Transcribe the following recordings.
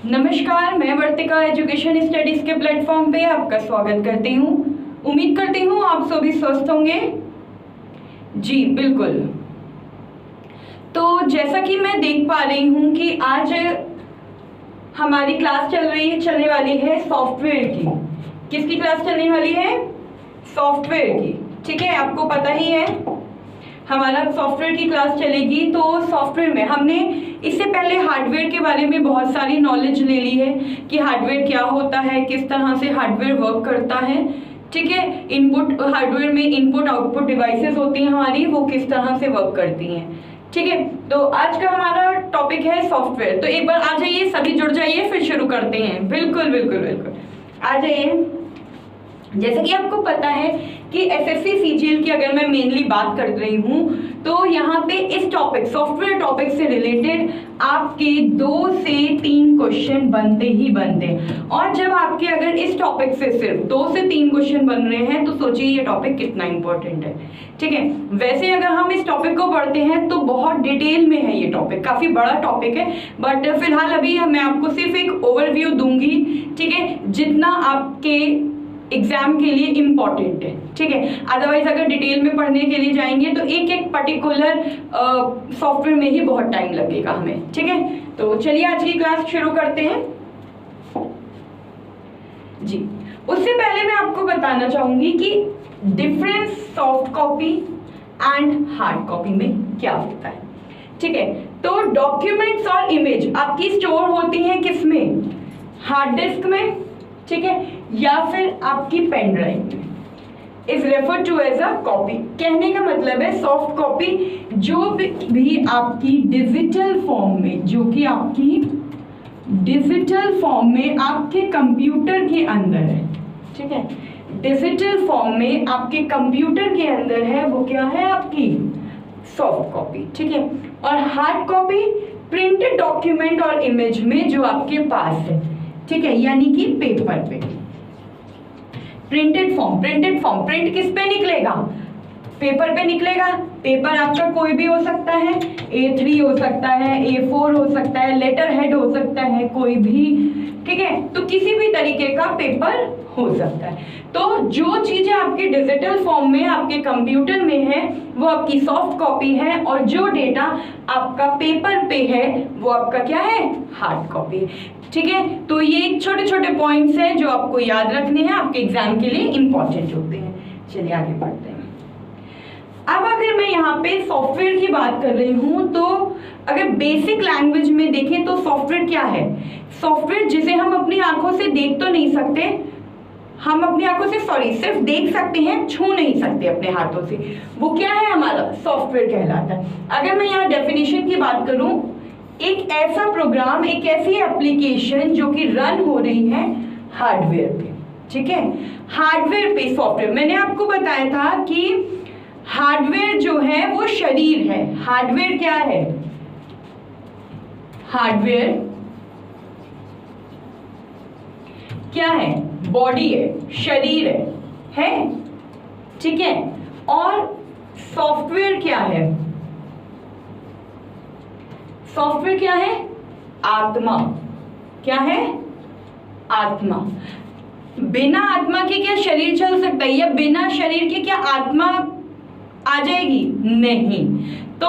नमस्कार, मैं वर्तिका education studies के प्लेटफॉर्म पे आपका स्वागत करती हूँ। उम्मीद करती हूँ आप सभी स्वस्थ होंगे। जी बिल्कुल। तो जैसा कि मैं देख पा रही हूँ कि आज हमारी क्लास चलने वाली है सॉफ्टवेयर की। किसकी क्लास चलने वाली है? सॉफ्टवेयर की। ठीक है, आपको पता ही है हमारा सॉफ्टवेयर की क्लास चलेगी। तो सॉफ्टवेयर में हमने इससे पहले हार्डवेयर के बारे में बहुत सारी नॉलेज ले ली है कि हार्डवेयर क्या होता है, किस तरह से हार्डवेयर वर्क करता है। ठीक है, इनपुट हार्डवेयर में इनपुट आउटपुट डिवाइसेस होती हैं हमारी, वो किस तरह से वर्क करती हैं। ठीक है, तो आज का हमारा टॉपिक है सॉफ्टवेयर। तो एक बार आ जाइए, सभी जुड़ जाइए, फिर शुरू करते हैं। बिल्कुल बिल्कुल बिल्कुल आ जाइए। जैसे कि आपको पता है कि एसएससी सीजीएल की अगर मैं मेनली बात कर रही हूँ तो यहाँ पे इस टॉपिक सॉफ्टवेयर टॉपिक से रिलेटेड आपके 2 से 3 क्वेश्चन बनते ही बनते हैं। और जब आपके अगर इस टॉपिक से सिर्फ 2 से 3 क्वेश्चन बन रहे हैं तो सोचिए ये टॉपिक कितना इंपॉर्टेंट है। ठीक है, वैसे अगर हम इस टॉपिक को पढ़ते हैं तो बहुत डिटेल में है ये टॉपिक, काफी बड़ा टॉपिक है, बट फिलहाल अभी मैं आपको सिर्फ एक ओवरव्यू दूंगी। ठीक है, जितना आपके एग्जाम के लिए इम्पॉर्टेंट है। ठीक है, अदरवाइज अगर डिटेल में पढ़ने के लिए जाएंगे तो एक एक पर्टिकुलर सॉफ्टवेयर में ही बहुत टाइम लगेगा हमें। ठीक है, तो चलिए आज की क्लास शुरू करते हैं। जी, उससे पहले मैं आपको बताना चाहूंगी कि difference soft copy and hard copy में क्या होता है। ठीक है, तो डॉक्यूमेंट्स और इमेज आपकी स्टोर होती हैं किसमें? हार्ड डिस्क में। ठीक है, या फिर आपकी पेन ड्राइव में, is refer to as a copy. कहने का मतलब है सॉफ्ट कॉपी जो भी आपकी डिजिटल फॉर्म में, जो कि आपकी डिजिटल फॉर्म में आपके कंप्यूटर के अंदर है। ठीक है, डिजिटल फॉर्म में आपके कंप्यूटर के अंदर है, वो क्या है? आपकी सॉफ्ट कॉपी। ठीक है, और हार्ड कॉपी प्रिंटेड डॉक्यूमेंट और इमेज में जो आपके पास है। ठीक है, यानी कि पेपर पे प्रिंटेड फॉर्म प्रिंट किस पे निकलेगा? पेपर पे निकलेगा। पेपर आपका कोई भी हो सकता है, A3 हो सकता है, A4 हो सकता है, लेटर हेड हो सकता है, कोई भी। ठीक है, तो किसी भी तरीके का पेपर हो सकता है। तो जो चीजें आपके डिजिटल फॉर्म में आपके कंप्यूटर में है वो आपकी सॉफ्ट कॉपी है, और जो डेटा आपका पेपर पे है वो आपका क्या है? Hard copy. ठीक है, तो ये छोटे छोटे पॉइंट्स हैं जो आपको याद रखने हैं, आपके एग्जाम के लिए इंपॉर्टेंट होते हैं। चलिए आगे बढ़ते हैं। अब अगर मैं यहाँ पे सॉफ्टवेयर की बात कर रही हूँ तो अगर बेसिक लैंग्वेज में देखें तो सॉफ्टवेयर क्या है? सॉफ्टवेयर जिसे हम अपनी आंखों से देख तो नहीं सकते, हम अपनी आंखों से सिर्फ देख सकते हैं, छू नहीं सकते अपने हाथों से, वो क्या है? हमारा सॉफ्टवेयर कहलाता है। अगर मैं यहाँ डेफिनेशन की बात करूँ, एक ऐसा प्रोग्राम, एक ऐसी एप्लीकेशन जो कि रन हो रही है हार्डवेयर पे। ठीक है, हार्डवेयर पे सॉफ्टवेयर। मैंने आपको बताया था कि हार्डवेयर जो है वो शरीर है। हार्डवेयर क्या है? हार्डवेयर क्या है? बॉडी है, शरीर है। ठीक है, और सॉफ्टवेयर क्या है? सॉफ्टवेयर क्या है? आत्मा। क्या है? आत्मा। बिना आत्मा के क्या शरीर चल सकता है, या बिना शरीर के क्या आत्मा आ जाएगी? नहीं। तो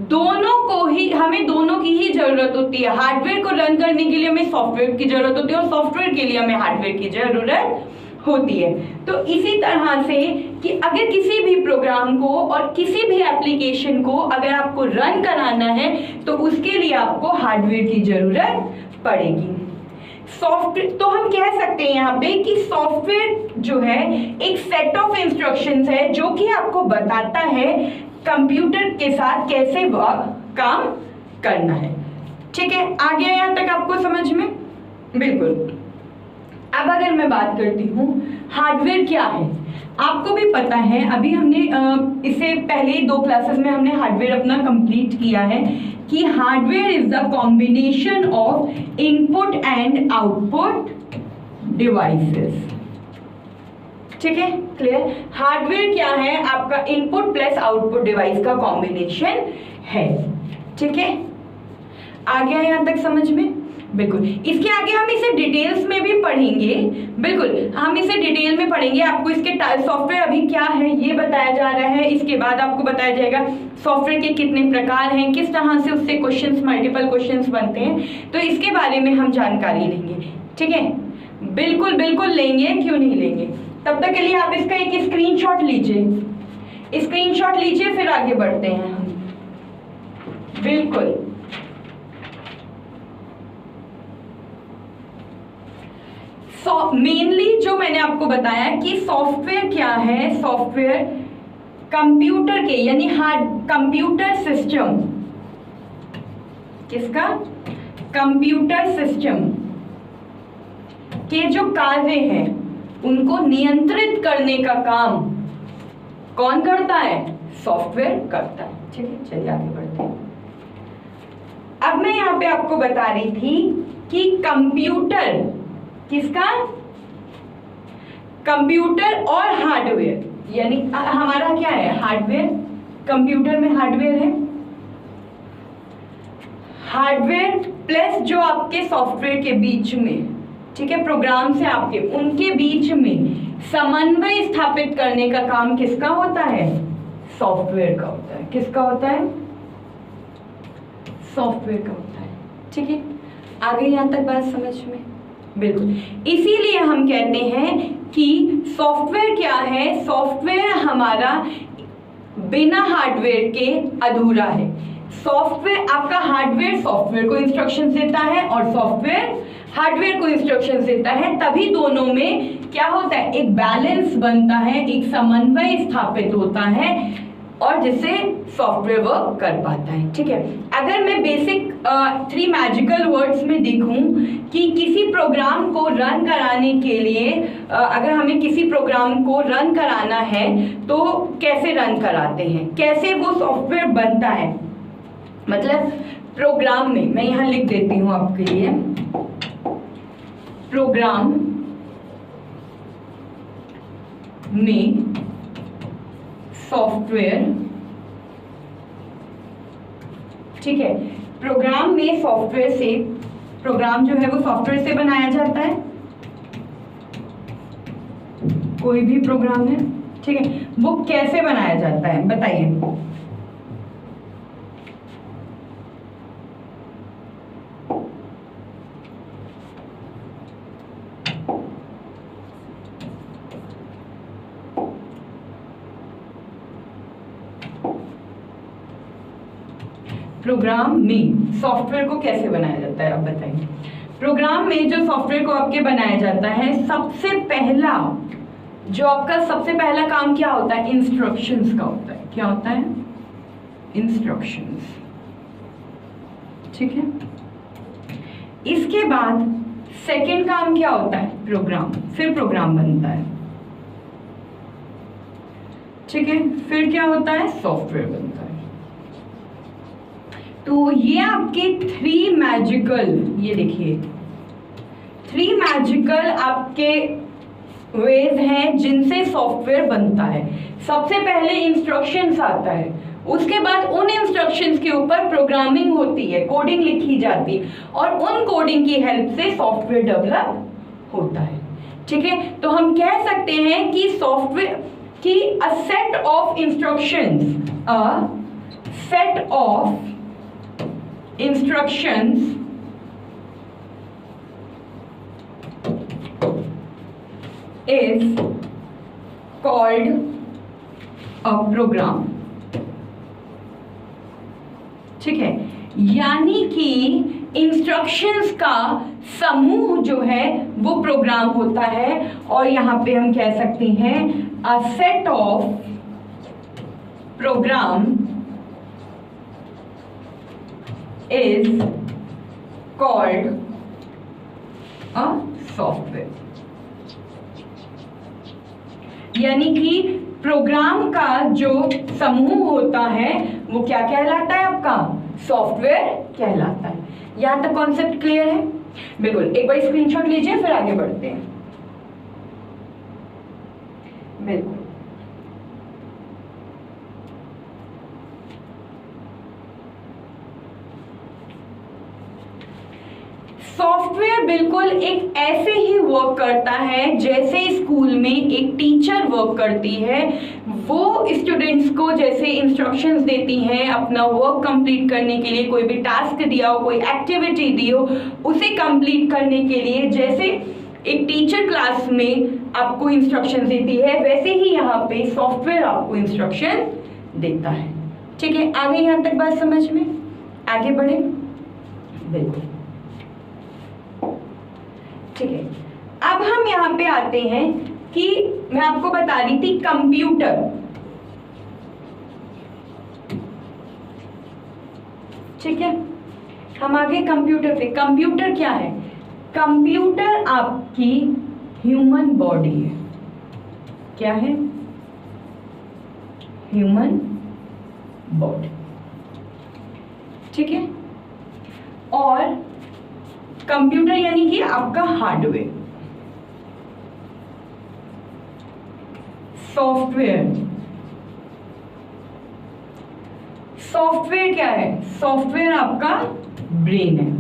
दोनों को ही, हमें दोनों की ही जरूरत होती है। हार्डवेयर को रन करने के लिए हमें सॉफ्टवेयर की जरूरत होती है, और सॉफ्टवेयर के लिए हमें हार्डवेयर की जरूरत होती है। तो इसी तरह से कि अगर किसी भी प्रोग्राम को और किसी भी एप्लीकेशन को अगर आपको रन कराना है तो उसके लिए आपको हार्डवेयर की जरूरत पड़ेगी। सॉफ्टवेयर, तो हम कह सकते हैं यहाँ पे कि सॉफ्टवेयर जो है एक सेट ऑफ इंस्ट्रक्शंस है जो कि आपको बताता है कंप्यूटर के साथ कैसे काम करना है। ठीक है, आ गया यहाँ तक आपको समझ में? बिल्कुल। अब अगर मैं बात करती हूँ हार्डवेयर क्या है, आपको भी पता है, अभी हमने इससे पहले 2 क्लासेस में हमने हार्डवेयर अपना कंप्लीट किया है कि hardware is the combination of input and output devices. ठीक है, क्लियर? हार्डवेयर क्या है? आपका इनपुट प्लस आउटपुट डिवाइस का कॉम्बिनेशन है। ठीक है, आ गया यहाँ तक समझ में? बिल्कुल। इसके आगे हम इसे डिटेल्स में भी पढ़ेंगे, बिल्कुल हम इसे डिटेल में पढ़ेंगे। आपको इसके सॉफ्टवेयर अभी क्या है ये बताया जा रहा है, इसके बाद आपको बताया जाएगा सॉफ्टवेयर के कितने प्रकार हैं, किस तरह से उससे क्वेश्चंस, मल्टीपल क्वेश्चंस बनते हैं, तो इसके बारे में हम जानकारी लेंगे। ठीक है, बिल्कुल बिल्कुल लेंगे, क्यों नहीं लेंगे। तब तक के लिए आप इसका एक स्क्रीनशॉट लीजिए, स्क्रीनशॉट लीजिए, फिर आगे बढ़ते हैं हम। बिल्कुल मेनली जो मैंने आपको बताया कि सॉफ्टवेयर क्या है, सॉफ्टवेयर कंप्यूटर के यानी हार्ड कंप्यूटर सिस्टम, किसका, कंप्यूटर सिस्टम के जो कार्य हैं उनको नियंत्रित करने का काम कौन करता है, सॉफ्टवेयर करता है। ठीक है, चलिए आगे बढ़ते हैं। अब मैं यहाँ पे आपको बता रही थी कि कंप्यूटर किसका, कंप्यूटर और हार्डवेयर, यानी हमारा क्या है, हार्डवेयर, कंप्यूटर में हार्डवेयर है, हार्डवेयर प्लस जो आपके सॉफ्टवेयर के बीच में, ठीक है, प्रोग्राम से आपके उनके बीच में समन्वय स्थापित करने का काम किसका होता है, सॉफ्टवेयर का होता है। किसका होता है, सॉफ्टवेयर का होता है। ठीक है, आ गई यहां तक बात समझ में, बिल्कुल। इसीलिए हम कहते हैं कि सॉफ्टवेयर क्या है, सॉफ्टवेयर हमारा बिना हार्डवेयर के अधूरा है। सॉफ्टवेयर आपका, हार्डवेयर सॉफ्टवेयर को इंस्ट्रक्शंस देता है और सॉफ्टवेयर हार्डवेयर को इंस्ट्रक्शंस देता है, तभी दोनों में क्या होता है, एक बैलेंस बनता है, एक समन्वय स्थापित होता है और जिससे सॉफ्टवेयर वर्क कर पाता है। ठीक है, अगर मैं बेसिक 3 मैजिकल वर्ड्स में देखूं कि किसी प्रोग्राम को रन कराने के लिए, अगर हमें किसी प्रोग्राम को रन कराना है तो कैसे रन कराते हैं, कैसे वो सॉफ्टवेयर बनता है, मतलब प्रोग्राम में, मैं यहाँ लिख देती हूँ आपके लिए, प्रोग्राम में सॉफ्टवेयर, ठीक है, प्रोग्राम में सॉफ्टवेयर से, प्रोग्राम जो है वो सॉफ्टवेयर से बनाया जाता है, कोई भी प्रोग्राम है। ठीक है, वो कैसे बनाया जाता है बताइए। प्रोग्राम में सॉफ्टवेयर को कैसे बनाया जाता है, अब बताइए। प्रोग्राम में जो सॉफ्टवेयर को आपके बनाया जाता है, सबसे पहला जो आपका सबसे पहला काम क्या होता है, इंस्ट्रक्शंस का होता है। क्या होता है, इंस्ट्रक्शंस। ठीक है, इसके बाद सेकंड काम क्या होता है, प्रोग्राम, फिर प्रोग्राम बनता है। ठीक है, फिर क्या होता है, सॉफ्टवेयर बनता है। तो ये आपके 3 मैजिकल, ये देखिए 3 मैजिकल आपके वेज हैं जिनसे सॉफ्टवेयर बनता है। सबसे पहले इंस्ट्रक्शंस आता है, उसके बाद उन इंस्ट्रक्शंस के ऊपर प्रोग्रामिंग होती है, कोडिंग लिखी जाती है और उन कोडिंग की हेल्प से सॉफ्टवेयर डेवलप होता है। ठीक है, तो हम कह सकते हैं कि सॉफ्टवेयर की अ set of instructions, a set of instructions is called a program। ठीक है, यानी कि इंस्ट्रक्शंस का समूह जो है वो प्रोग्राम होता है और यहां पे हम कह सकते हैं a set of program is called a software। यानी कि प्रोग्राम का जो समूह होता है वो क्या कहलाता है, आपका सॉफ्टवेयर कहलाता है। यहां तक कॉन्सेप्ट क्लियर है, बिल्कुल। एक बार स्क्रीनशॉट लीजिए, फिर आगे बढ़ते हैं। बिल्कुल, सॉफ्टवेयर बिल्कुल एक ऐसे ही वर्क करता है जैसे स्कूल में एक टीचर वर्क करती है। वो स्टूडेंट्स को जैसे इंस्ट्रक्शंस देती हैं अपना वर्क कंप्लीट करने के लिए, कोई भी टास्क दिया हो, कोई एक्टिविटी दी हो, उसे कंप्लीट करने के लिए जैसे एक टीचर क्लास में आपको इंस्ट्रक्शन देती है, वैसे ही यहाँ पे सॉफ्टवेयर आपको इंस्ट्रक्शन देता है। ठीक है, आ गई यहाँ तक बात समझ में? आगे बढ़े। बिल्कुल ठीक है। अब हम यहाँ पे आते हैं कि मैं आपको बता रही थी कंप्यूटर। ठीक है, हम आगे कंप्यूटर पे। कंप्यूटर क्या है? कंप्यूटर आपकी ह्यूमन बॉडी है। क्या है? Human body. ठीक है, और कंप्यूटर यानी कि आपका हार्डवेयर। सॉफ्टवेयर, सॉफ्टवेयर क्या है? सॉफ्टवेयर आपका ब्रेन है।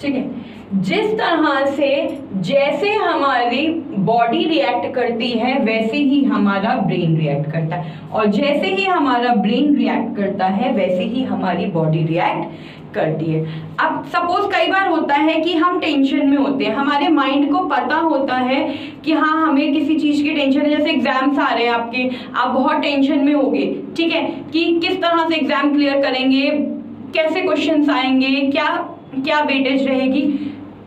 ठीक है, जिस तरह से जैसे हमारी बॉडी रिएक्ट करती है वैसे ही हमारा ब्रेन रिएक्ट करता है, और जैसे ही हमारा ब्रेन रिएक्ट करता है वैसे ही हमारी बॉडी रिएक्ट करती है। अब सपोज कई बार होता है कि हम टेंशन में होते हैं, हमारे माइंड को पता होता है कि हाँ हमें किसी चीज की टेंशन है, जैसे एग्जाम्स आ रहे हैं आपके, आप बहुत टेंशन में होगे। ठीक है, कि किस तरह से एग्जाम क्लियर करेंगे, कैसे क्वेश्चंस आएंगे, क्या क्या वेटेज रहेगी,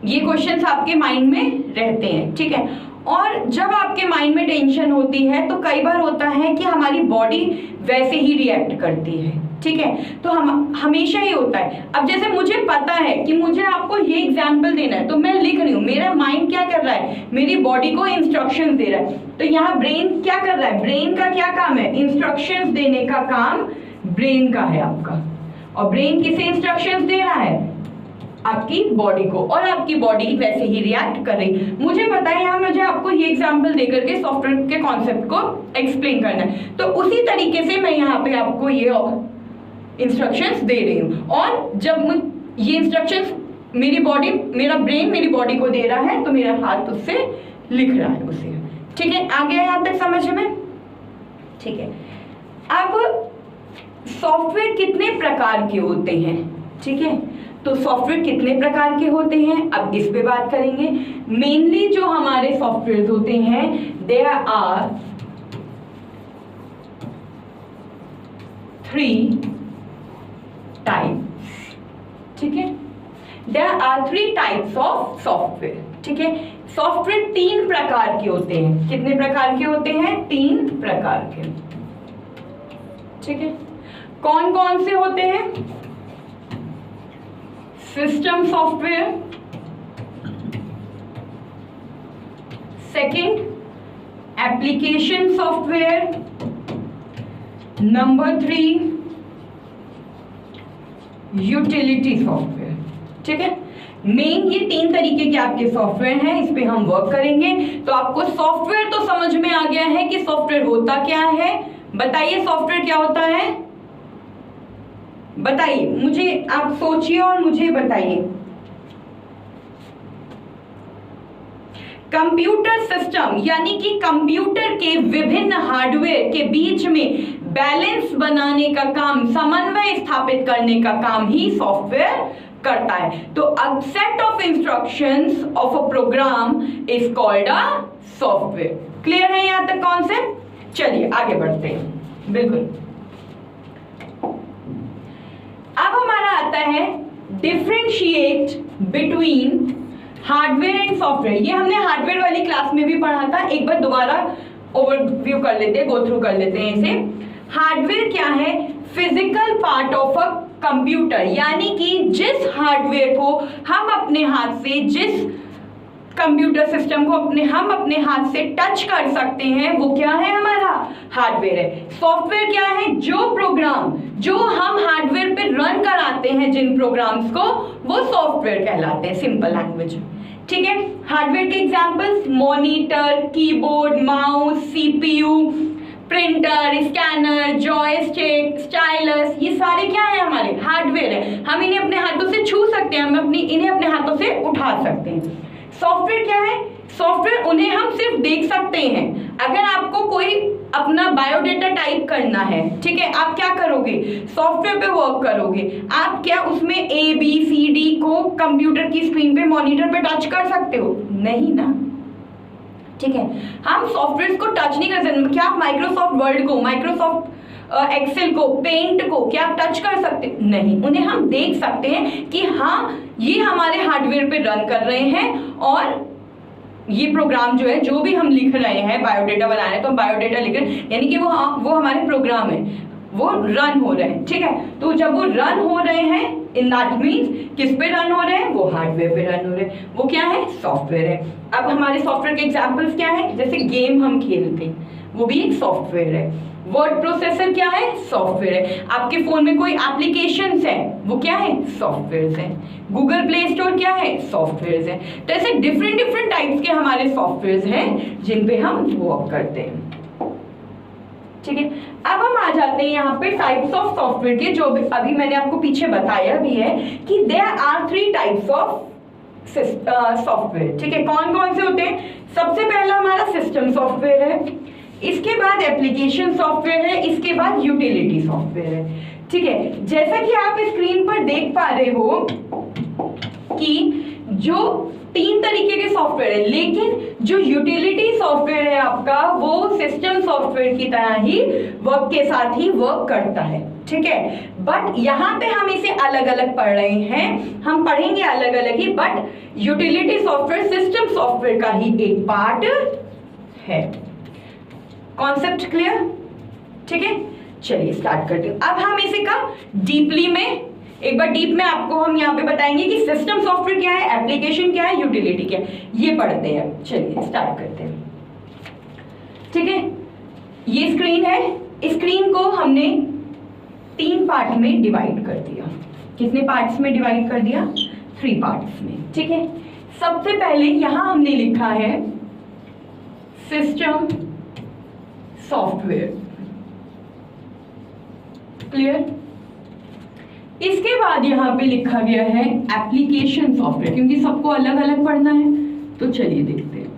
ये क्वेश्चंस आपके माइंड में रहते हैं। ठीक है, और जब आपके माइंड में टेंशन होती है तो कई बार होता है कि हमारी बॉडी वैसे ही रिएक्ट करती है। ठीक है, तो हम हमेशा ही होता है। अब जैसे मुझे पता है कि मुझे आपको ये एग्जाम्पल देना है तो मैं लिख रही हूँ, मेरा माइंड क्या कर रहा है? मेरी बॉडी को इंस्ट्रक्शंस दे रहा है। तो यहाँ ब्रेन क्या कर रहा है? ब्रेन का क्या काम है? इंस्ट्रक्शंस देने का काम ब्रेन का है आपका। और ब्रेन किसे इंस्ट्रक्शंस दे रहा है? आपकी बॉडी को, और आपकी बॉडी वैसे ही रिएक्ट कर रही। मुझे पता है यहाँ मुझे आपको ये एग्जांपल देकर के सॉफ्टवेयर के कॉन्सेप्ट को एक्सप्लेन करना है, तो उसी तरीके से मैं यहाँ पे आपको ये इंस्ट्रक्शंस दे रही हूँ। और जब ये इंस्ट्रक्शंस मेरी बॉडी, मेरा ब्रेन मेरी बॉडी को दे रहा है तो मेरा हाथ उससे लिख रहा है उसे। ठीक है, आ गया यहाँ तक समझ में? ठीक है, अब सॉफ्टवेयर कितने प्रकार के होते हैं? ठीक है, तो सॉफ्टवेयर कितने प्रकार के होते हैं अब इस पे बात करेंगे। मेनली जो हमारे सॉफ्टवेयर होते हैं, देयर आर 3 टाइप्स। ठीक है, there are 3 types of software. ठीक है, सॉफ्टवेयर 3 प्रकार के होते हैं। कितने प्रकार के होते हैं? 3 प्रकार के। ठीक है, कौन कौन से होते हैं? System software, second application software, number 3 utility software. ठीक है, मेन ये 3 तरीके के आपके सॉफ्टवेयर हैं, इस पे हम वर्क करेंगे। तो आपको सॉफ्टवेयर तो समझ में आ गया है कि सॉफ्टवेयर होता क्या है। बताइए सॉफ्टवेयर क्या होता है? बताइए मुझे, आप सोचिए और मुझे बताइए। कंप्यूटर सिस्टम यानी कि कंप्यूटर के विभिन्न हार्डवेयर के बीच में बैलेंस बनाने का काम, समन्वय स्थापित करने का काम ही सॉफ्टवेयर करता है। तो a set of instructions of a program is called a software. Clear है यहां तक कॉन्सेप्ट? चलिए आगे बढ़ते हैं। बिल्कुल, अब हमारा आता है differentiate between hardware and software. ये हमने हार्डवेयर वाली क्लास में भी पढ़ा था, एक बार दोबारा ओवरव्यू कर लेते हैं, गो थ्रू कर लेते हैं इसे। हार्डवेयर क्या है? Physical part of a computer, यानी कि जिस हार्डवेयर को हम अपने हाथ से, जिस कंप्यूटर सिस्टम को हम अपने हाथ से टच कर सकते हैं, वो क्या है? हमारा हार्डवेयर है। सॉफ्टवेयर क्या है? जो प्रोग्राम जो हम हार्डवेयर पे रन कराते हैं, जिन प्रोग्राम्स को, वो सॉफ्टवेयर कहलाते हैं सिंपल लैंग्वेज। ठीक है, हार्डवेयर के examples monitor, keyboard, mouse, CPU, printer, scanner, joystick, stylus, ये सारे क्या है हमारे हार्डवेयर है। हम इन्हें अपने हाथों से छू सकते हैं, हम इन्हें अपने हाथों से उठा सकते हैं। सॉफ्टवेयर क्या है? सॉफ्टवेयर उन्हें हम सिर्फ देख सकते हैं। अगर आपको कोई अपना बायोडेटा टाइप करना है, ठीक है, आप क्या करोगे? सॉफ्टवेयर पे वर्क करोगे। आप क्या उसमें ABCD को कंप्यूटर की स्क्रीन पे, मॉनिटर पे टच कर सकते हो? नहीं ना, ठीक है। हम सॉफ्टवेयर को टच नहीं कर सकते। क्या आप माइक्रोसॉफ्ट वर्ड को, माइक्रोसॉफ्ट एक्सेल को, पेंट को क्या आप टच कर सकते? नहीं। उन्हें हम देख सकते हैं कि हाँ ये हमारे हार्डवेयर पे रन कर रहे हैं और ये प्रोग्राम जो है, जो भी हम लिख रहे हैं, बायोडेटा बना रहे हैं तो हम बायोडेटा लिख रहे हैं, यानी कि वो हमारे प्रोग्राम है, वो रन हो रहे हैं, ठीक है। तो जब वो रन हो रहे हैं, इन दैट मीन्स किस पे रन हो रहे हैं? वो हार्डवेयर पे रन हो रहे हैं। वो क्या है? सॉफ्टवेयर है। अब हमारे सॉफ्टवेयर के एग्जांपल्स क्या है? जैसे गेम हम खेलते हैं, वो भी एक सॉफ्टवेयर है। वर्ड प्रोसेसर क्या है? सॉफ्टवेयर है। आपके फोन में कोई एप्लीकेशंस है, वो क्या है? सॉफ्टवेयर है। गूगल प्ले स्टोर क्या है? सॉफ्टवेयर है। तो ऐसे डिफरेंट टाइप्स के हमारे सॉफ्टवेयर हैं जिन पे हम वर्क करते हैं, ठीक है। अब हम आ जाते हैं यहाँ पे टाइप्स ऑफ सॉफ्टवेयर के, जो अभी मैंने आपको पीछे बताया भी है कि there are 3 types of software, ठीक है। कौन कौन से होते हैं? सबसे पहला हमारा सिस्टम सॉफ्टवेयर है, इसके बाद एप्लीकेशन सॉफ्टवेयर है, इसके बाद यूटिलिटी सॉफ्टवेयर है, ठीक है। जैसा कि आप स्क्रीन पर देख पा रहे हो कि जो 3 तरीके के सॉफ्टवेयर है, लेकिन जो यूटिलिटी सॉफ्टवेयर है आपका, वो सिस्टम सॉफ्टवेयर की तरह ही वर्क के साथ ही वर्क करता है, ठीक है। बट यहाँ पे हम इसे अलग अलग पढ़ रहे हैं, हम पढ़ेंगे अलग अलग ही, but utility software system software का ही एक पार्ट है। Concept clear? ठीक है, चलिए स्टार्ट करते हैं। अब हम इसे का डीपली में, एक बार डीप में आपको हम यहाँ पे बताएंगे कि सिस्टम सॉफ्टवेयर क्या है, एप्लीकेशन क्या है, यूटिलिटी क्या है, ये पढ़ते हैं। चलिए स्टार्ट करते हैं, ठीक है। ये स्क्रीन है, स्क्रीन को हमने 3 पार्ट में डिवाइड कर दिया। कितने पार्ट्स में डिवाइड कर दिया? 3 पार्ट्स में, ठीक है। सबसे पहले यहां हमने लिखा है सिस्टम सॉफ्टवेयर, क्लियर। इसके बाद यहां पे लिखा गया है एप्लीकेशन सॉफ्टवेयर, क्योंकि सबको अलग अलग पढ़ना है, तो चलिए देखते हैं।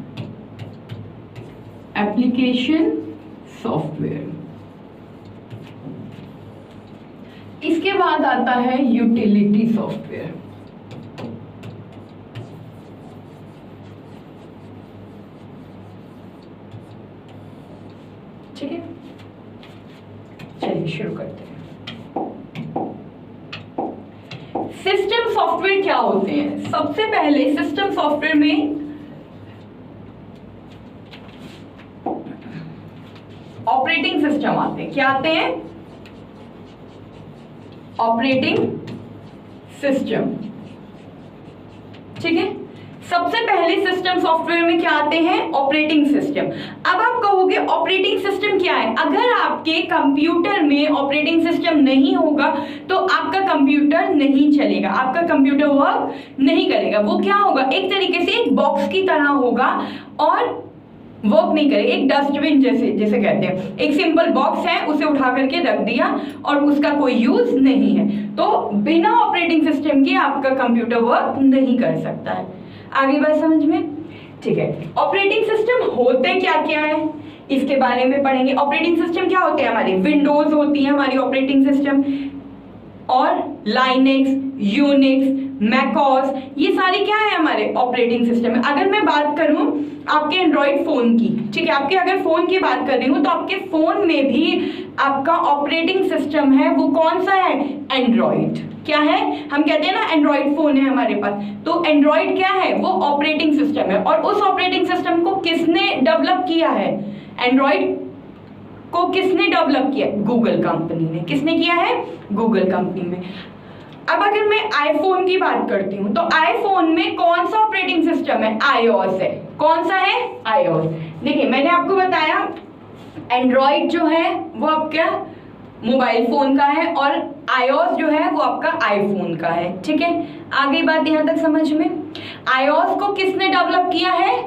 एप्लीकेशन सॉफ्टवेयर, इसके बाद आता है यूटिलिटी सॉफ्टवेयर, ठीक है। चलिए शुरू करते हैं। सिस्टम सॉफ्टवेयर क्या होते हैं? सबसे पहले सिस्टम सॉफ्टवेयर में ऑपरेटिंग सिस्टम आते हैं। क्या आते हैं? ऑपरेटिंग सिस्टम, ठीक है। सबसे पहले सिस्टम सॉफ्टवेयर में क्या आते हैं? Operating system. अब आप कहोगे ऑपरेटिंग सिस्टम क्या है? अगर आपके कंप्यूटर में ऑपरेटिंग सिस्टम नहीं होगा तो आपका कंप्यूटर नहीं चलेगा, आपका कंप्यूटर वर्क नहीं करेगा। वो क्या होगा? एक तरीके से एक बॉक्स की तरह होगा और वर्क नहीं करेगा। एक डस्टबिन जैसे कहते हैं, एक सिंपल बॉक्स है, उसे उठा करके रख दिया और उसका कोई यूज नहीं है। तो बिना ऑपरेटिंग सिस्टम के आपका कंप्यूटर वर्क नहीं कर सकता है। आगे बात समझ में? ठीक है। ऑपरेटिंग सिस्टम होते क्या क्या है इसके बारे में पढ़ेंगे। ऑपरेटिंग सिस्टम क्या होते हैं? हमारी विंडोज होती है हमारी ऑपरेटिंग सिस्टम, और लाइनेक्स, यूनिक्स, मैकओएस, ये सारी क्या है हमारे ऑपरेटिंग सिस्टम है। अगर मैं बात करूं आपके एंड्रॉइड फोन की, ठीक है, आपके अगर फोन की बात कर रही हूं तो आपके फोन में भी आपका ऑपरेटिंग सिस्टम है, वो कौन सा है? एंड्रॉइड। क्या है? हम कहते हैं ना एंड्रॉइड फोन है हमारे पास, तो एंड्रॉइड क्या है? वो ऑपरेटिंग सिस्टम है। और उस ऑपरेटिंग सिस्टम को किसने डेवलप किया है? एंड्रॉइड को किसने डेवलप किया? गूगल कंपनी ने। किसने किया है? गूगल कंपनी में। अब अगर मैं आईफोन की बात करती हूं तो आईफोन में कौन सा ऑपरेटिंग सिस्टम है? iOS है। कौन सा है? iOS। देखिए मैंने आपको बताया एंड्रॉइड जो है वो आपका मोबाइल फोन का है और iOS जो है वो आपका आईफोन का है, ठीक है। आगे बात यहां तक समझ में? iOS को किसने डेवलप किया है?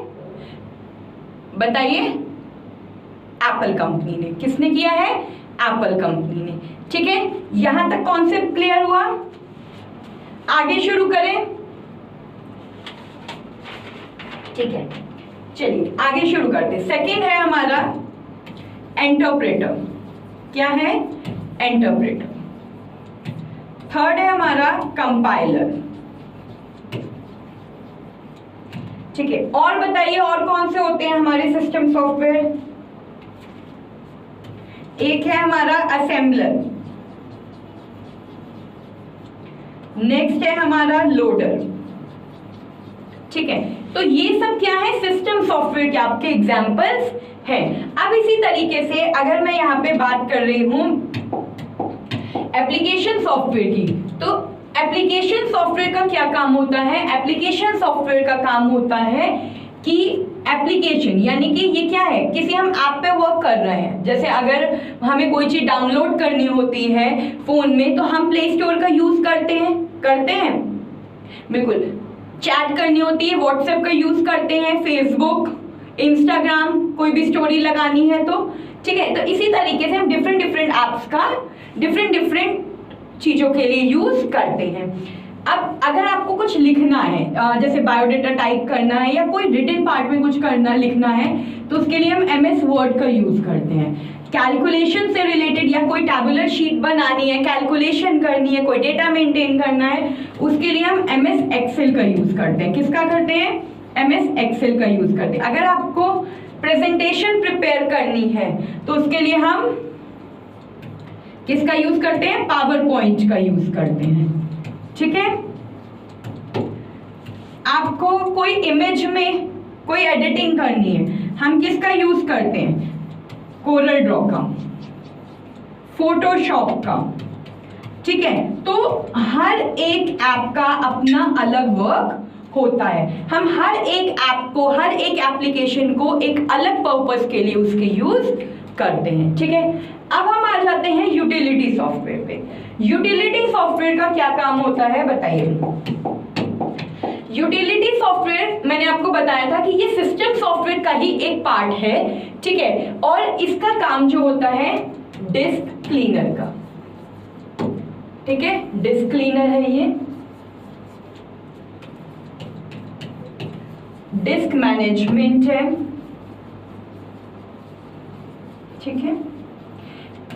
बताइए। एप्पल कंपनी ने। किसने किया है? एप्पल कंपनी ने। ठीक है, यहां तक कॉन्सेप्ट क्लियर हुआ? आगे शुरू करें? ठीक है, चलिए आगे शुरू करते। सेकंड है हमारा इंटरप्रेटर। क्या है? इंटरप्रेटर। थर्ड है हमारा कंपाइलर। ठीक है, और बताइए और कौन से होते हैं हमारे सिस्टम सॉफ्टवेयर? एक है हमारा असेंबलर, नेक्स्ट है हमारा लोडर। ठीक है, तो ये सब क्या है? सिस्टम सॉफ्टवेयर के आपके एग्जांपल्स हैं। अब इसी तरीके से अगर मैं यहाँ पे बात कर रही हूं एप्लीकेशन सॉफ्टवेयर की, तो एप्लीकेशन सॉफ्टवेयर का क्या काम होता है? एप्लीकेशन सॉफ्टवेयर का काम होता है कि एप्लीकेशन यानी कि ये क्या है? किसी हम ऐप पे वर्क कर रहे हैं, जैसे अगर हमें कोई चीज डाउनलोड करनी होती है फोन में तो हम प्ले स्टोर का यूज करते हैं बिल्कुल। चैट करनी होती है व्हाट्सएप का यूज करते हैं, फेसबुक, इंस्टाग्राम, कोई भी स्टोरी लगानी है तो। ठीक है, तो इसी तरीके से हम डिफरेंट एप्स का डिफरेंट चीजों के लिए यूज करते हैं। अब अगर आपको कुछ लिखना है, जैसे बायोडाटा टाइप करना है या कोई रिटन पार्ट में कुछ लिखना है, तो उसके लिए हम MS वर्ड का यूज करते हैं। कैलकुलेशन से रिलेटेड या कोई टैबुलर शीट बनानी है, कैलकुलेशन करनी है, कोई डेटा मेंटेन करना है, उसके लिए हम MS एक्सेल का यूज करते हैं। किसका करते हैं? MS एक्सेल का यूज करते हैं। अगर आपको प्रेजेंटेशन प्रिपेयर करनी है तो उसके लिए हम किसका यूज करते हैं? पावर पॉइंट का यूज करते हैं। ठीक है, आपको कोई इमेज में कोई एडिटिंग करनी है, हम किसका यूज करते हैं? कोरल ड्रॉ का, फोटोशॉप का। ठीक है, तो हर एक ऐप का अपना अलग वर्क होता है। हम हर एक ऐप को, हर एक एप्लीकेशन को एक अलग पर्पस के लिए उसके यूज करते हैं। ठीक है, अब हम आ जाते हैं यूटिलिटी सॉफ्टवेयर पे। यूटिलिटी सॉफ्टवेयर का क्या काम होता है बताइए? यूटिलिटी सॉफ्टवेयर मैंने आपको बताया था कि ये सिस्टम सॉफ्टवेयर का ही एक पार्ट है। ठीक है, और इसका काम जो होता है डिस्क क्लीनर का। ठीक है, डिस्क क्लीनर है ये, डिस्क मैनेजमेंट है। ठीक है,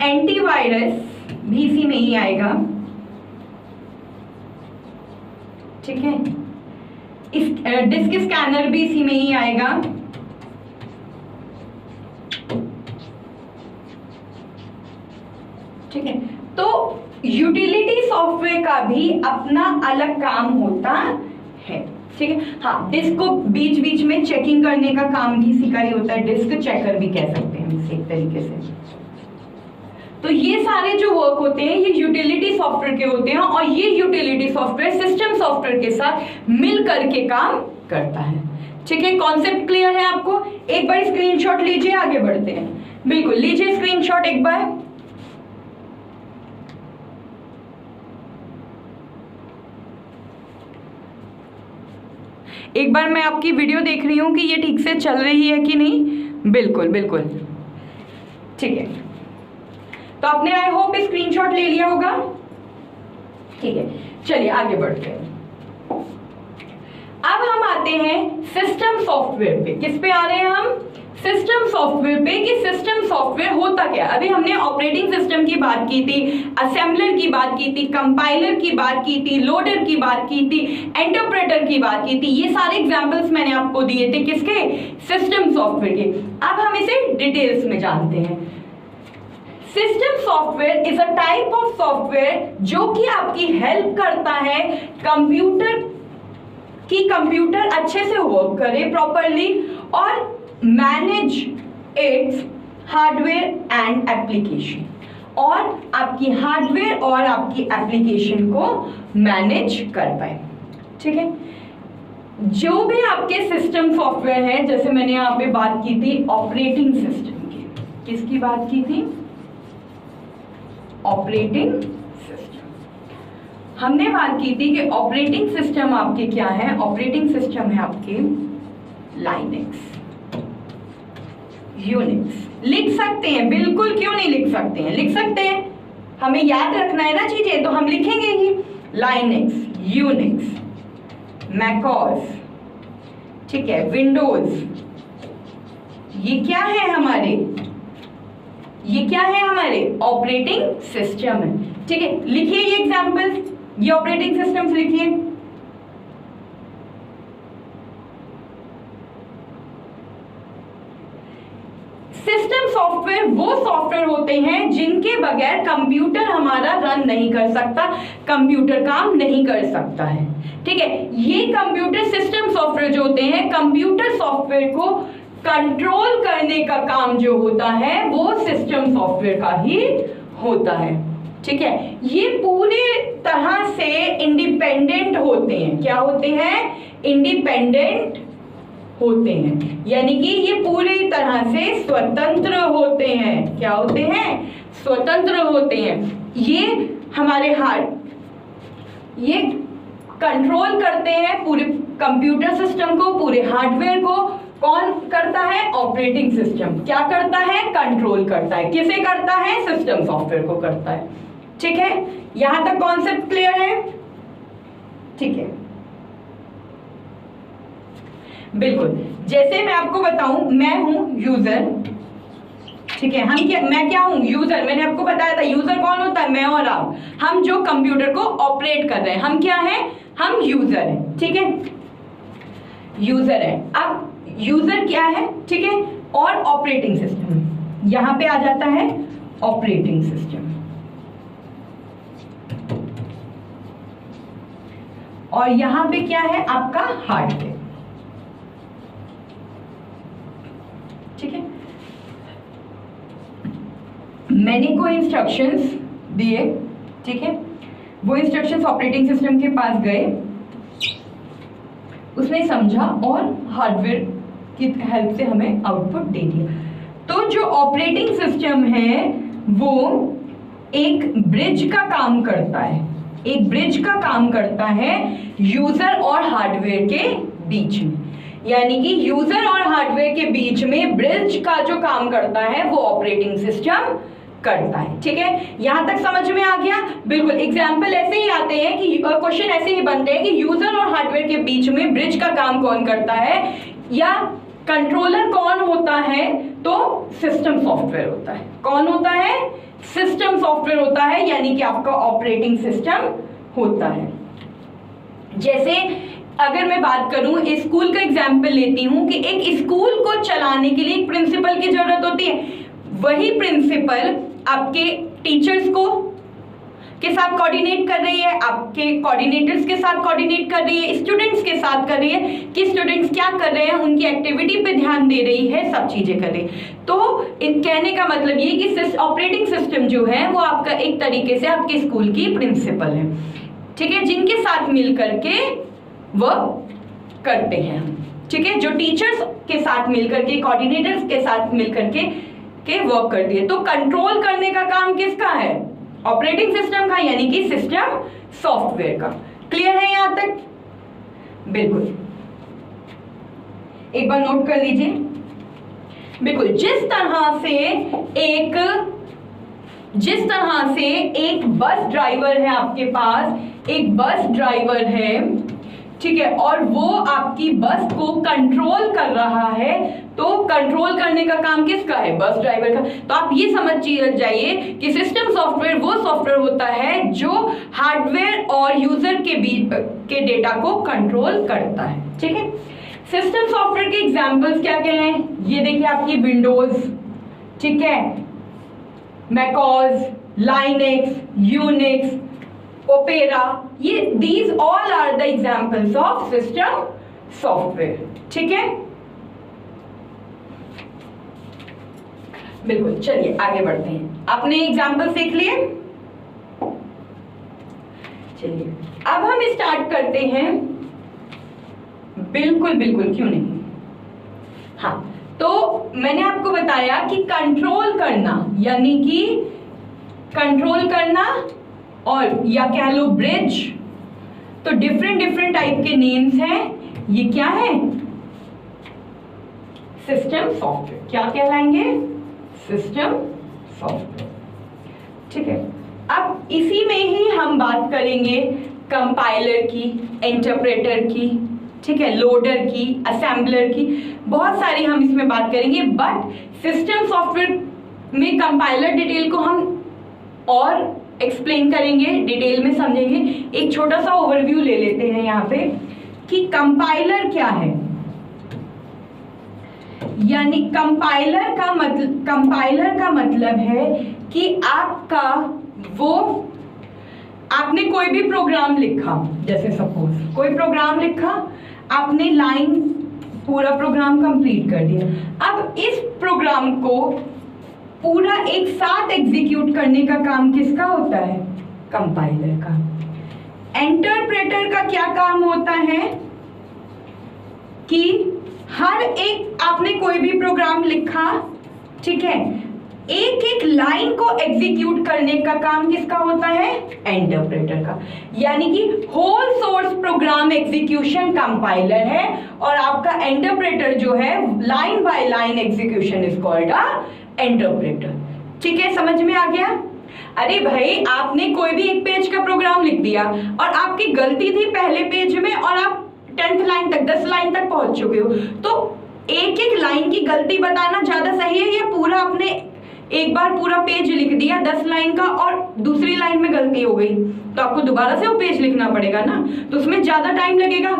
एंटीवायरस भी इसी में ही आएगा। ठीक है, डिस्क स्कैनर भी इसी में ही आएगा। ठीक है, तो यूटिलिटी सॉफ्टवेयर का भी अपना अलग काम होता है। ठीक है, हाँ, डिस्क को बीच बीच में चेकिंग करने का काम भी इसी का ही होता है, डिस्क चेकर भी कह सकते हैं इसे एक तरीके से। तो ये सारे जो वर्क होते हैं ये यूटिलिटी सॉफ्टवेयर के होते हैं, और ये यूटिलिटी सॉफ्टवेयर सिस्टम सॉफ्टवेयर के साथ मिल करके काम करता है। ठीक है, कॉन्सेप्ट क्लियर है आपको? एक बार स्क्रीनशॉट लीजिए, आगे बढ़ते हैं। बिल्कुल, लीजिए स्क्रीनशॉट एक बार। एक बार मैं आपकी वीडियो देख रही हूं कि ये ठीक से चल रही है कि नहीं। बिल्कुल बिल्कुल, ठीक है, तो आपने आई होप स्क्रीनशॉट ले लिया होगा। ठीक है, चलिए आगे बढ़ते हैं। अब हम आते हैं सिस्टम सॉफ्टवेयर पे। किस पे आ रहे हैं हम? सिस्टम सॉफ्टवेयर पे, कि सिस्टम सॉफ्टवेयर होता क्या। अभी हमने ऑपरेटिंग सिस्टम की बात की थी, असेंबलर की बात की थी, कंपाइलर की बात की थी, लोडर की बात की थी, इंटरप्रेटर की बात की थी। ये सारे एग्जांपल्स मैंने आपको दिए थे किसके? सिस्टम सॉफ्टवेयर के। अब हम इसे डिटेल्स में जानते हैं। System software is a type of software जो कि आपकी हेल्प करता है कंप्यूटर अच्छे से वर्क करे प्रॉपरली और manage it's hardware and application, और आपकी हार्डवेयर और आपकी एप्लीकेशन को मैनेज कर पाए। ठीक है, जो भी आपके सिस्टम सॉफ्टवेयर है, जैसे मैंने यहाँ पे बात की थी ऑपरेटिंग सिस्टम की। किसकी बात की थी? Operating system. हमने बात की थी कि ऑपरेटिंग सिस्टम आपके क्या है? ऑपरेटिंग सिस्टम है आपके लाइनेक्स, यूनिक्स। लिख सकते हैं, बिल्कुल क्यों नहीं लिख सकते हैं, लिख सकते हैं, हमें याद रखना है ना चीजें, तो हम लिखेंगे ही। लाइनेक्स, यूनिक्स, मैकओएस, ठीक है, विंडोज, ये क्या है हमारे, ये क्या है हमारे ऑपरेटिंग सिस्टम है, ठीक है। लिखिए ये एग्जांपल्स, ये ऑपरेटिंग सिस्टम्स लिखिए। सिस्टम सॉफ्टवेयर वो सॉफ्टवेयर होते हैं जिनके बगैर कंप्यूटर हमारा रन नहीं कर सकता, कंप्यूटर काम नहीं कर सकता है, ठीक है। ये कंप्यूटर सिस्टम सॉफ्टवेयर जो होते हैं, कंप्यूटर सॉफ्टवेयर को कंट्रोल करने का काम जो होता है वो सिस्टम सॉफ्टवेयर का ही होता है, ठीक है। ये पूरे तरह से इंडिपेंडेंट होते हैं, क्या होते हैं, इंडिपेंडेंट होते हैं, यानी कि ये पूरी तरह से स्वतंत्र होते हैं, क्या होते हैं, स्वतंत्र होते हैं। ये हमारे ये कंट्रोल करते हैं पूरे कंप्यूटर सिस्टम को, पूरे हार्डवेयर को। कौन करता है, ऑपरेटिंग सिस्टम। क्या करता है, कंट्रोल करता है। किसे करता है, सिस्टम सॉफ्टवेयर को करता है, ठीक है। यहां तक कॉन्सेप्ट क्लियर है, ठीक है, बिल्कुल। जैसे मैं आपको बताऊं, मैं हूं यूजर, ठीक है, मैं क्या हूं, यूजर। मैंने आपको बताया था यूजर कौन होता है, मैं और आप, हम जो कंप्यूटर को ऑपरेट कर रहे हैं, हम क्या हैं, हम यूजर हैं, ठीक है, यूजर है। अब यूजर क्या है, ठीक है, और ऑपरेटिंग सिस्टम यहां पे आ जाता है, ऑपरेटिंग सिस्टम, और यहां पे क्या है, आपका हार्डवेयर, ठीक है। मैंने कोई इंस्ट्रक्शंस दिए, ठीक है, वो इंस्ट्रक्शंस ऑपरेटिंग सिस्टम के पास गए, उसने समझा और हार्डवेयर की हेल्प से हमें आउटपुट दे दिया। तो जो ऑपरेटिंग सिस्टम है वो एक ब्रिज का काम करता है, एक ब्रिज का काम करता है यूजर और हार्डवेयर के बीच में, यानी कि यूजर और हार्डवेयर के बीच में ब्रिज का जो काम करता है वो ऑपरेटिंग सिस्टम करता है, ठीक है। यहां तक समझ में आ गया, बिल्कुल। एग्जाम्पल ऐसे ही आते हैं कि क्वेश्चन ऐसे ही बनते हैं कि यूजर और हार्डवेयर के बीच में ब्रिज का काम कौन करता है, या कंट्रोलर कौन होता है, तो सिस्टम सॉफ्टवेयर होता है। कौन होता है, सिस्टम सॉफ्टवेयर होता है, यानी कि आपका ऑपरेटिंग सिस्टम होता है। जैसे अगर मैं बात करूं, स्कूल का एग्जाम्पल लेती हूं कि एक स्कूल को चलाने के लिए एक प्रिंसिपल की जरूरत होती है। वही प्रिंसिपल आपके टीचर्स को के साथ कोऑर्डिनेट कर रही है, आपके कोऑर्डिनेटर्स के साथ कोऑर्डिनेट कर रही है, स्टूडेंट्स के साथ कर रही है कि स्टूडेंट्स क्या कर रहे हैं, उनकी एक्टिविटी पे ध्यान दे रही है, सब चीजें कर रही है। तो कहने का मतलब ये कि ऑपरेटिंग सिस्टम जो है वो आपका एक तरीके से आपके स्कूल की प्रिंसिपल है, ठीक है, जिनके साथ मिल करके वर्क करते हैं, ठीक है, जो टीचर्स के साथ मिल करके, कोऑर्डिनेटर्स के साथ मिल करके वर्क करती है। तो कंट्रोल करने का काम किसका है, ऑपरेटिंग सिस्टम का, यानी कि सिस्टम सॉफ्टवेयर का। क्लियर है यहां तक, बिल्कुल। एक बार नोट कर लीजिए, बिल्कुल। जिस तरह से एक बस ड्राइवर है, आपके पास एक बस ड्राइवर है, ठीक है, और वो आपकी बस को कंट्रोल कर रहा है, तो कंट्रोल करने का काम किसका है, बस ड्राइवर का। तो आप ये समझ जाइए कि सिस्टम सॉफ्टवेयर वो सॉफ्टवेयर होता है जो हार्डवेयर और यूजर के बीच के डेटा को कंट्रोल करता है, ठीक है। सिस्टम सॉफ्टवेयर के एग्जांपल्स क्या क्या हैं, ये देखिए आपकी विंडोज, ठीक है, मैकओएस, लाइनेक्स, यूनिक्स, ओपेरा, ये these all are the examples of system software, ठीक है, बिल्कुल। चलिए आगे बढ़ते हैं, आपने एग्जाम्पल सीख लिए, चलिए अब हम स्टार्ट करते हैं। बिल्कुल बिल्कुल, क्यों नहीं। हाँ, तो मैंने आपको बताया कि कंट्रोल करना, यानी कि कंट्रोल करना और या कह लो ब्रिज, तो डिफरेंट टाइप के नेम्स हैं। ये क्या है, सिस्टम सॉफ्टवेयर। क्या कहलाएंगे? System software. ठीक है, अब इसी में ही हम बात करेंगे कंपाइलर की, इंटरप्रेटर की, ठीक है, लोडर की, असेंबलर की, बहुत सारी हम इसमें बात करेंगे। बट सिस्टम सॉफ्टवेयर में कंपाइलर डिटेल को हम और एक्सप्लेन करेंगे, डिटेल में समझेंगे। एक छोटा सा ओवरव्यू ले लेते हैं यहाँ पे कि कंपाइलर क्या है। यानी कंपाइलर का मतलब है कि आपने कोई भी प्रोग्राम लिखा, जैसे सपोज कोई प्रोग्राम लिखा, आपने लाइन पूरा प्रोग्राम कंप्लीट कर दिया। अब इस प्रोग्राम को पूरा एक साथ एग्जीक्यूट करने का काम किसका होता है? कंपाइलर का। इंटरप्रेटर का क्या काम होता है कि हर एक, आपने कोई भी प्रोग्राम लिखा, ठीक है, एक एक लाइन को एग्जीक्यूट करने का काम किसका होता है? इंटरप्रेटर का। यानी कि whole source program execution compiler है और आपका इंटरप्रेटर जो है line by line execution is called a interpreter. ठीक है, समझ में आ गया? अरे भाई, आपने कोई भी एक पेज का प्रोग्राम लिख दिया और आपकी गलती थी पहले पेज में और आप 10th लाइन तक, 10 लाइन तक पहुंच चुके हो, तो एक एक लाइन की गलती बताना ज्यादा सही है या पूरा आपने एक बार पूरा पेज लिख दिया 10 लाइन का और दूसरी लाइन में गलती हो गई तो आपको दोबारा से वो पेज लिखना पड़ेगा ना, तो उसमें ज्यादा टाइम लगेगा,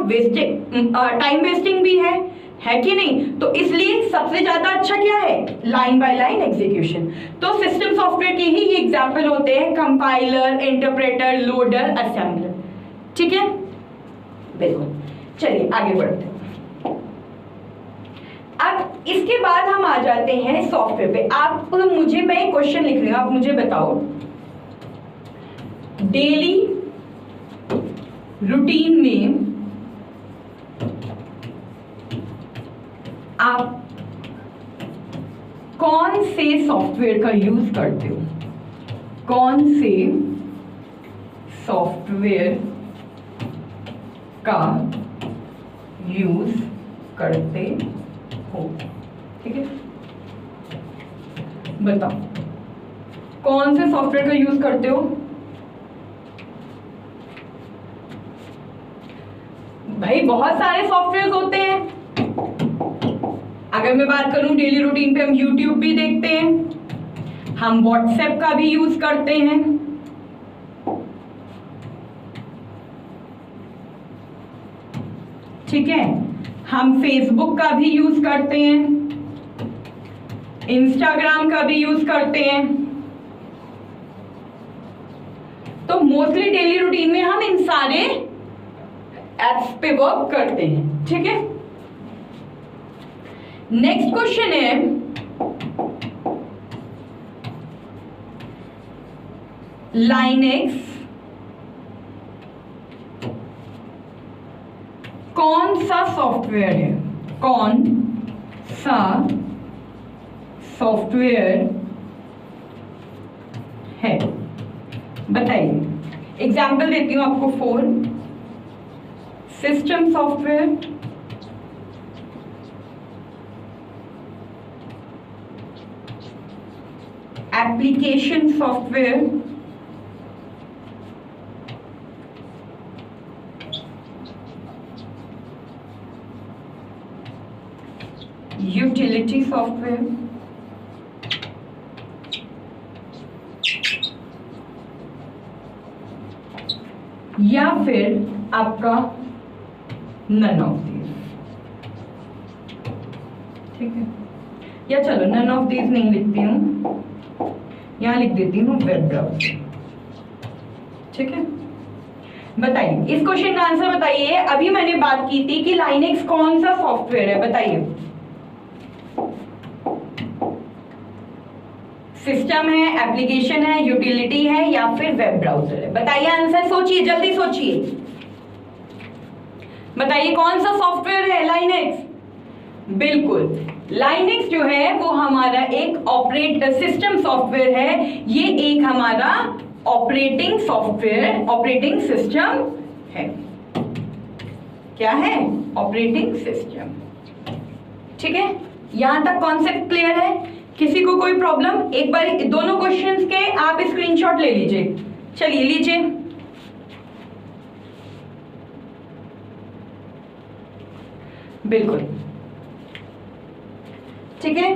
टाइम वेस्टिंग भी है कि नहीं? तो इसलिए सबसे ज्यादा अच्छा क्या है? Line by line execution. तो सिस्टम सॉफ्टवेयर के ही एग्जाम्पल होते हैं कंपाइलर, इंटरप्रेटर, लोडर, असेंबलर। ठीक है, बिल्कुल। चलिए आगे बढ़ते हैं। अब इसके बाद हम आ जाते हैं सॉफ्टवेयर पे। आप मुझे, मैं एक क्वेश्चन लिख रही हूं, आप मुझे बताओ डेली रूटीन में आप कौन से सॉफ्टवेयर का यूज करते हो? कौन से सॉफ्टवेयर का यूज करते हो? ठीक है, बताओ कौन से सॉफ्टवेयर का यूज करते हो? भाई बहुत सारे सॉफ्टवेयर होते हैं। अगर मैं बात करूं डेली रूटीन पे, हम YouTube भी देखते हैं, हम WhatsApp का भी यूज करते हैं, ठीक है, हम Facebook का भी यूज करते हैं, Instagram का भी यूज करते हैं। तो मोस्टली डेली रूटीन में हम इन सारे एप्स पे वर्क करते हैं। ठीक है, नेक्स्ट क्वेश्चन है, लाइनेक्स कौन सा सॉफ्टवेयर है? कौन सा सॉफ्टवेयर है? बताइए। एग्जाम्पल देती हूं आपको 4। System software, application software, utility software, या फिर आपका नन ऑफ दीज। ठीक है, या चलो नन ऑफ दीज नहीं लिखती हूं, यहां लिख देती हूं वेब ब्राउज़र। ठीक है, बताइए इस क्वेश्चन का आंसर बताइए। अभी मैंने बात की थी कि लाइनेक्स कौन सा सॉफ्टवेयर है, बताइए। सिस्टम है, एप्लीकेशन है, यूटिलिटी है या फिर वेब ब्राउजर है? बताइए आंसर, सोचिए, जल्दी सोचिए, बताइए कौन सा सॉफ्टवेयर है लाइनेक्स? बिल्कुल, लाइनेक्स जो है वो हमारा एक सिस्टम सॉफ्टवेयर है। ये एक हमारा ऑपरेटिंग सॉफ्टवेयर, ऑपरेटिंग सिस्टम है। क्या है? Operating system. ठीक है, यहाँ तक कॉन्सेप्ट क्लियर है? किसी को कोई प्रॉब्लम? एक बार दोनों क्वेश्चंस के आप स्क्रीनशॉट ले लीजिए। चलिए लीजिए। बिल्कुल ठीक है।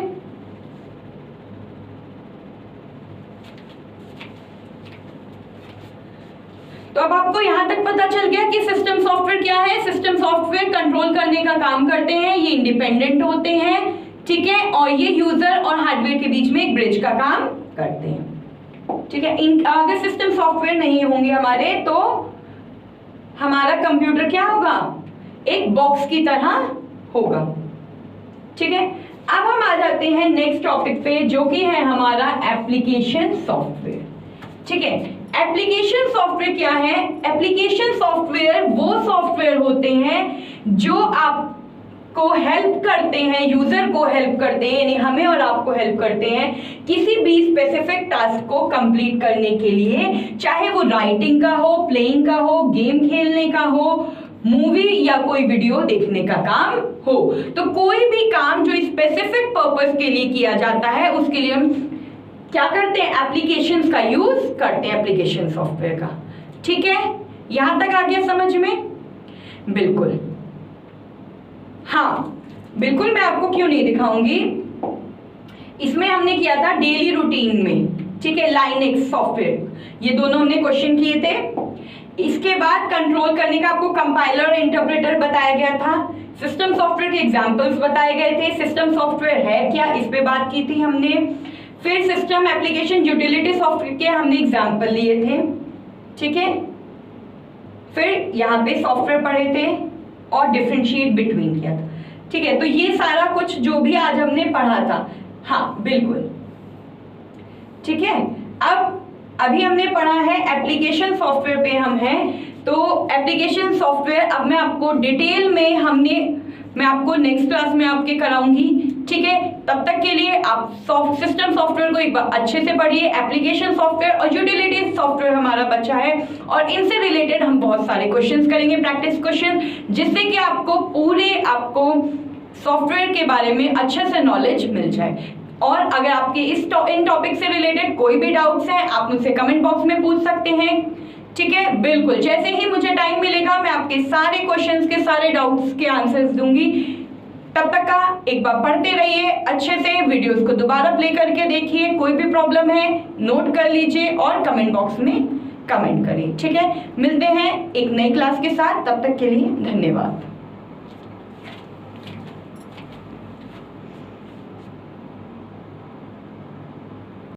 तो अब आपको यहां तक पता चल गया कि सिस्टम सॉफ्टवेयर क्या है। सिस्टम सॉफ्टवेयर कंट्रोल करने का काम करते हैं, ये इंडिपेंडेंट होते हैं, ठीक है, और ये यूजर और हार्डवेयर के बीच में एक ब्रिज का काम करते हैं, ठीक है। अगर सिस्टम सॉफ्टवेयर नहीं होंगे हमारे तो हमारा कंप्यूटर क्या होगा? एक बॉक्स की तरह होगा, ठीक है। अब हम आ जाते हैं नेक्स्ट टॉपिक पे, जो कि है हमारा एप्लीकेशन सॉफ्टवेयर, ठीक है। एप्लीकेशन सॉफ्टवेयर क्या है? एप्लीकेशन सॉफ्टवेयर वो सॉफ्टवेयर होते हैं जो आपको हेल्प करते हैं, यूजर को हेल्प करते हैं, यानी हमें और आपको हेल्प करते हैं किसी भी स्पेसिफिक टास्क को कंप्लीट करने के लिए, चाहे वो राइटिंग का हो, प्लेइंग का हो, गेम खेलने का हो, मूवी या कोई वीडियो देखने का काम हो। तो कोई भी काम जो स्पेसिफिक पर्पस के लिए किया जाता है उसके लिए हम क्या करते हैं? एप्लीकेशंस का यूज करते हैं, एप्लीकेशन सॉफ्टवेयर का, ठीक है। यहां तक आ गया समझ में? बिल्कुल, हाँ बिल्कुल। मैं आपको क्यों नहीं दिखाऊंगी, इसमें हमने किया था डेली रूटीन में, ठीक है, लाइनेक्स सॉफ्टवेयर, ये दोनों हमने क्वेश्चन किए थे। इसके बाद कंट्रोल करने का आपको कंपाइलर और इंटरप्रेटर बताया गया था, सिस्टम सॉफ्टवेयर के एग्जांपल्स बताए गए थे, सिस्टम सॉफ्टवेयर है क्या इस पे बात की थी हमने, फिर सिस्टम एप्लीकेशन यूटिलिटी सॉफ्टवेयर के हमने एग्जांपल लिए थे, ठीक है। फिर यहाँ पे सॉफ्टवेयर पढ़े थे और डिफरेंशिएट बिटवीन किया था, ठीक है। तो ये सारा कुछ जो भी आज हमने पढ़ा था, हाँ बिल्कुल, ठीक है। अब अभी हमने पढ़ा है एप्लीकेशन सॉफ्टवेयर पे हम हैं, तो एप्लीकेशन सॉफ्टवेयर अब मैं आपको डिटेल में मैं आपको नेक्स्ट क्लास में आपके कराऊंगी, ठीक है। तब तक के लिए आप सिस्टम सॉफ्टवेयर को एक बार अच्छे से पढ़िए, एप्लीकेशन सॉफ्टवेयर और यूटिलिटी सॉफ्टवेयर हमारा बच्चा है, और इनसे रिलेटेड हम बहुत सारे क्वेश्चंस करेंगे, प्रैक्टिस क्वेश्चन, जिससे कि आपको सॉफ्टवेयर के बारे में अच्छे से नॉलेज मिल जाए। और अगर आपके इन टॉपिक से रिलेटेड कोई भी डाउट्स हैं आप मुझसे कमेंट बॉक्स में पूछ सकते हैं, ठीक है। बिल्कुल, जैसे ही मुझे टाइम मिलेगा मैं आपके सारे क्वेश्चंस के सारे डाउट्स के आंसर्स दूंगी। तब तक का एक बार पढ़ते रहिए अच्छे से, वीडियोस को दोबारा प्ले करके देखिए, कोई भी प्रॉब्लम है नोट कर लीजिए और कमेंट बॉक्स में कमेंट करिए, ठीक है। मिलते हैं एक नई क्लास के साथ, तब तक के लिए धन्यवाद।